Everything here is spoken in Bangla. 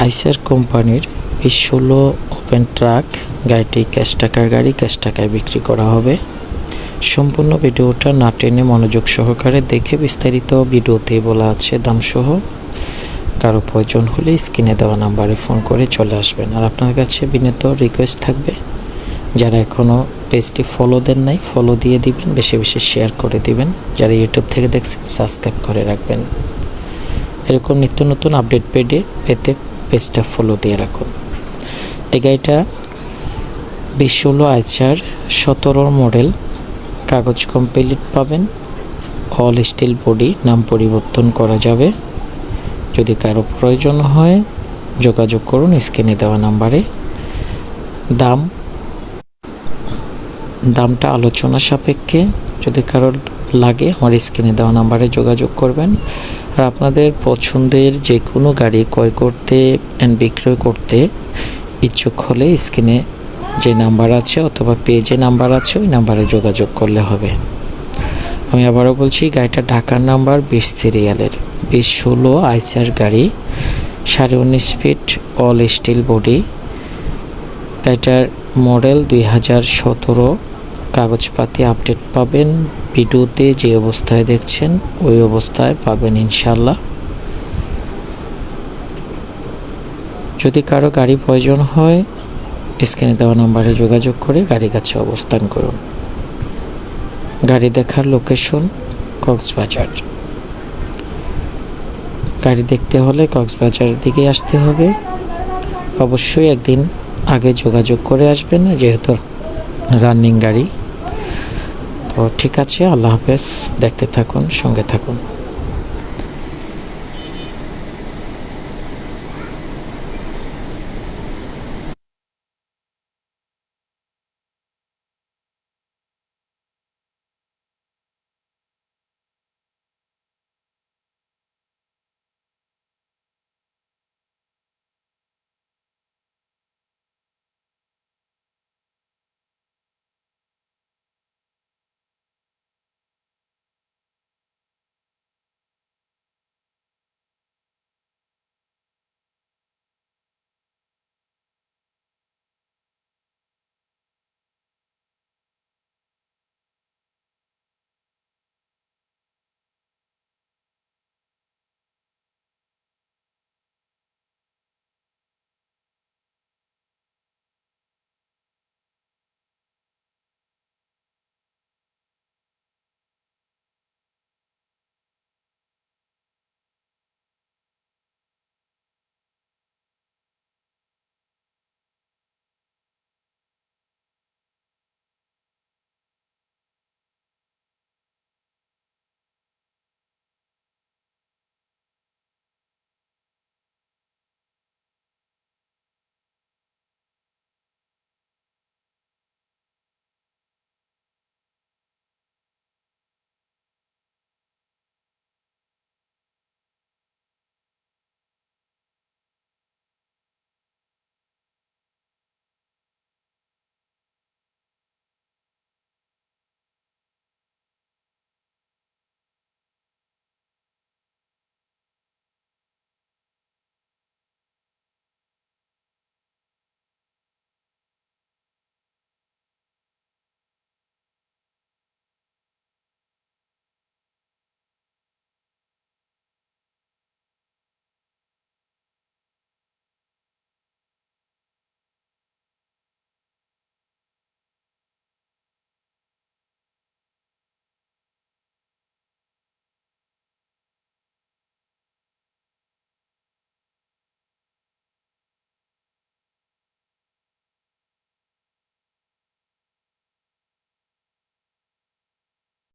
আইসার কোম্পানির 2016 ওপেন ট্রাক গাড়িটি ক্যাশ টাকার গাড়ি, ক্যাশ টাকায় বিক্রি করা হবে। সম্পূর্ণ ভিডিওটা না টেনে মনোযোগ সহকারে দেখে বিস্তারিত ভিডিওতেই বলা আছে দামসহ। কারো প্রয়োজন হলে স্ক্রিনে দেওয়া নাম্বারে ফোন করে চলে আসবেন। আর আপনার কাছে বিনীত রিকোয়েস্ট থাকবে, যারা এখনও পেজটি ফলো দেন নাই ফলো দিয়ে দিবেন, বেশি বেশি শেয়ার করে দিবেন। যারা ইউটিউব থেকে দেখছেন সাবস্ক্রাইব করে রাখবেন। এরকম নিত্য নতুন আপডেট পেতে পেজটা ফলো দিয়ে রাখুন। এই গাড়িটা 2016 আইচার 17 মডেল, কাগজ কমপ্লিট পাবেন, অল স্টিল বডি, নাম পরিবর্তন করা যাবে। যদি কারো প্রয়োজন হয় যোগাযোগ করুন স্ক্রিনে দেওয়া নাম্বারে। দামটা আলোচনা সাপেক্ষে, যদি কারোর লাগে আমার স্ক্রিনে দেওয়া নাম্বারে যোগাযোগ করবেন। আর আপনাদের পছন্দের যে কোনো গাড়ি ক্রয় করতে অ্যান্ড বিক্রয় করতে ইচ্ছুক হলে স্ক্রিনে যে নাম্বার আছে অথবা পেজে নাম্বার আছে ওই নাম্বারে যোগাযোগ করলে হবে। আমি আবারও বলছি, গাড়িটা ঢাকার নাম্বার 20 সিরিয়ালের 2016 আইসার গাড়ি, 19.5 ফিট, অল স্টিল বডি। গাড়িটার মডেল 2017, কাগজপাতি আপডেট পাবেন। ভিডিওতে যে অবস্থায় দেখছেন ওই অবস্থায় পাবেন ইনশাল্লাহ। যদি কারো গাড়ি প্রয়োজন হয় স্ক্রিনে দেওয়া নাম্বারে যোগাযোগ করে গাড়ি কাছে অবস্থান করুন। গাড়ি দেখার লোকেশন কক্সবাজার। গাড়ি দেখতে হলে কক্সবাজারের দিকে আসতে হবে। অবশ্যই একদিন আগে যোগাযোগ করে আসবেন, যেহেতু রানিং গাড়ি। তো ঠিক আছে, আল্লাহ হাফেজ। দেখতে থাকুন, সঙ্গে থাকুন।